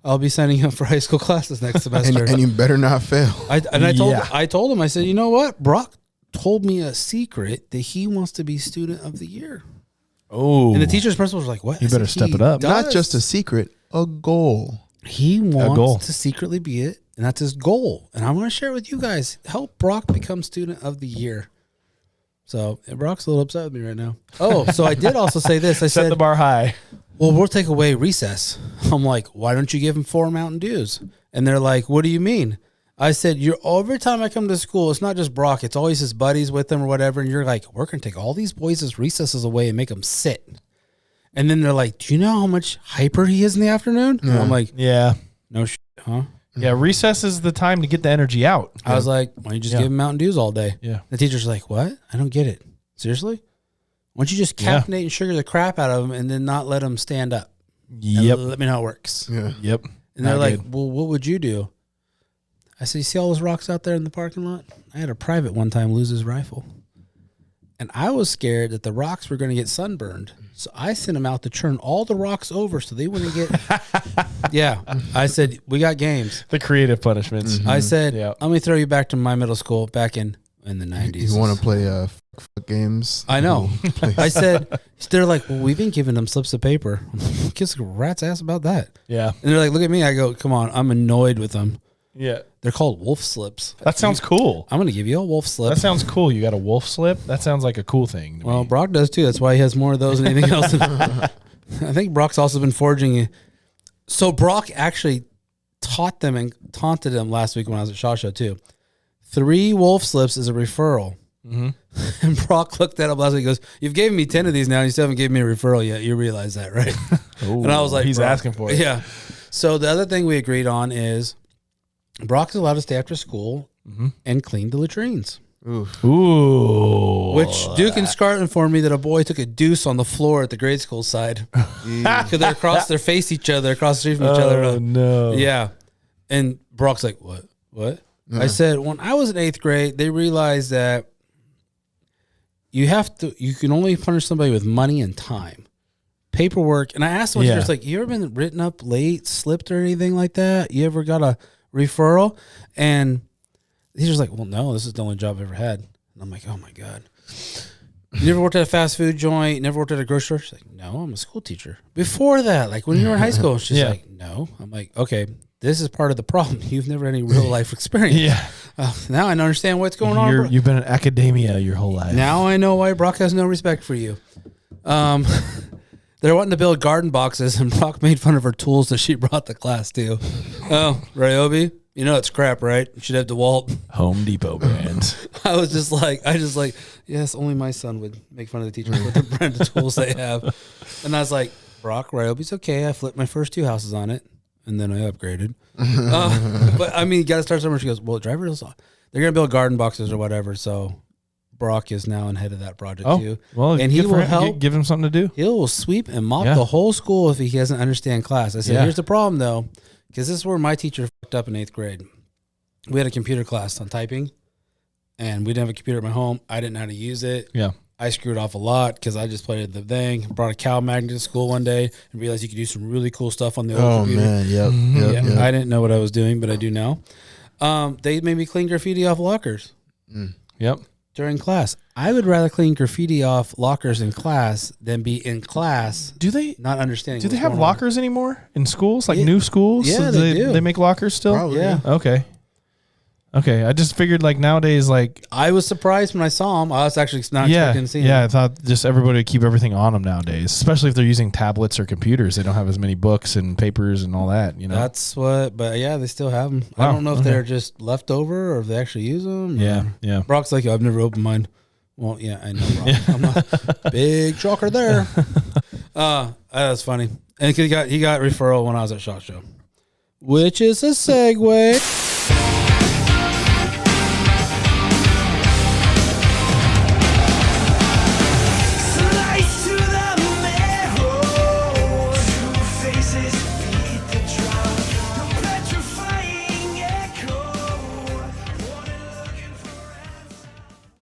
I'll be signing up for high school classes next semester. And you better not fail. I Yeah. told him, I said, you know what? Brock told me a secret that he wants to be student of the year. Oh. And the teacher's principal was like, what? You I said, better step "He it up." does. Not just a secret, a goal. He goal. wants to secretly be it, and that's his goal. And I want to share with you guys, help Brock become student of the year. So Brock's a little upset with me right now. Oh, so I did also say this. I Set said, the bar high. well, we'll take away recess. I'm like, why don't you give him 4 Mountain Dews? And they're like, what do you mean? I said, every time I come to school, it's not just Brock. It's always his buddies with him or whatever. And you're like, we're going to take all these boys' recesses away and make them sit. And then they're like, do you know how much hyper he is in the afternoon? And I'm like, Yeah. no shit, huh? Yeah. Recess is the time to get the energy out. I was like, why don't you just Yeah. give him Mountain Dews all day? Yeah. The teacher's like, what? I don't get it. Seriously? Why don't you just Yeah. caffeinate and sugar the crap out of him and then not let him stand up? Yep. And let me know how it works. Yeah. Yep. And they're Not like, good. well, what would you do? I said, you see all those rocks out there in the parking lot? I had a private one time lose his rifle. And I was scared that the rocks were going to get sunburned. So I sent them out to turn all the rocks over so they wouldn't get. Yeah. I said, we got games. The creative punishments. I said, Yeah. let me throw you back to my middle school back in the 90s. You want to play fuck games? I know. I said, they're like, well, we've been giving them slips of paper. Kiss a rat's ass about that. Yeah. And they're like, look at me. I go, come on. I'm annoyed with them. Yeah. They're called wolf slips. That sounds cool. I'm going to give you a wolf slip. That sounds cool. You got a wolf slip? That sounds like a cool thing. Well, Brock does too. That's why he has more of those than anything else. I think Brock's also been forging. So Brock actually taught them and taunted them last week when I was at SHOT Show too. 3 wolf slips is a referral. Mm-hmm. And Brock looked at him last week and goes, you've given me 10 of these now and you still haven't given me a referral yet. You realize that, right? Ooh, and I was like, he's Brock, asking for it. Yeah. So the other thing we agreed on is Brock's allowed to stay after school and clean the latrines. Ooh. Which Duke and Scarlett informed me that a boy took a deuce on the floor at the grade school side. Because they're across, they face each other, across the street from each other. Oh, no. Yeah. And Brock's like, what? I said, when I was in 8th grade, they realized that you can only punish somebody with money and time. Paperwork. And I asked him, just like, you ever been written up late, slipped or anything like that? You ever got a referral? And he's just like, well, no, this is the only job I've ever had. And I'm like, oh my God. You never worked at a fast food joint? Never worked at a grocery store? She's like, no, I'm a school teacher. Before that, like when you were in high school, she's like, no. I'm like, okay, this is part of the problem. You've never had any real life experience. Yeah. Now I understand what's going on. You've been in academia your whole life. Now I know why Brock has no respect for you. They're wanting to build garden boxes, and Brock made fun of her tools that she brought to class too. Oh, Ryobi, you know it's crap, right? You should have DeWalt. Home Depot brand. I just like, yes, only my son would make fun of the teachers with the brand of tools they have. And I was like, Brock, Ryobi's okay. I flipped my first 2 houses on it, and then I upgraded. But I mean, you got to start somewhere. She goes, well, they're going to build garden boxes or whatever, so Brock is now in head of that project too. Well, and he will help. Give him something to do. He will sweep and mop the whole school if he doesn't understand class. I said, here's the problem though, because this is where my teacher fucked up in 8th grade. We had a computer class on typing, and we didn't have a computer at my home. I didn't know how to use it. Yeah. I screwed off a lot because I just played the thing. Brought a cow magnet to school one day and realized you could do some really cool stuff on the old computer. Oh man, yep. I didn't know what I was doing, but I do now. They made me clean graffiti off lockers. Yep. During class. I would rather clean graffiti off lockers in class than be in class. Do they not understanding? Do they have lockers anymore in schools? Like new schools? Yeah, So they do. They make lockers still? Probably, Yeah. Okay. I just figured like nowadays, like I was surprised when I saw them. I was actually not expecting to see them. Yeah, I thought just everybody would keep everything on them nowadays, especially if they're using tablets or computers. They don't have as many books and papers and all that, you know. That's what, but yeah, they still have them. Wow, I don't know if they're just left over or if they actually use them. Yeah. Brock's like, I've never opened mine. Well, yeah, I know, Brock. I'm a big shocker there. That was funny. And he got referral when I was at SHOT Show, which is a segue.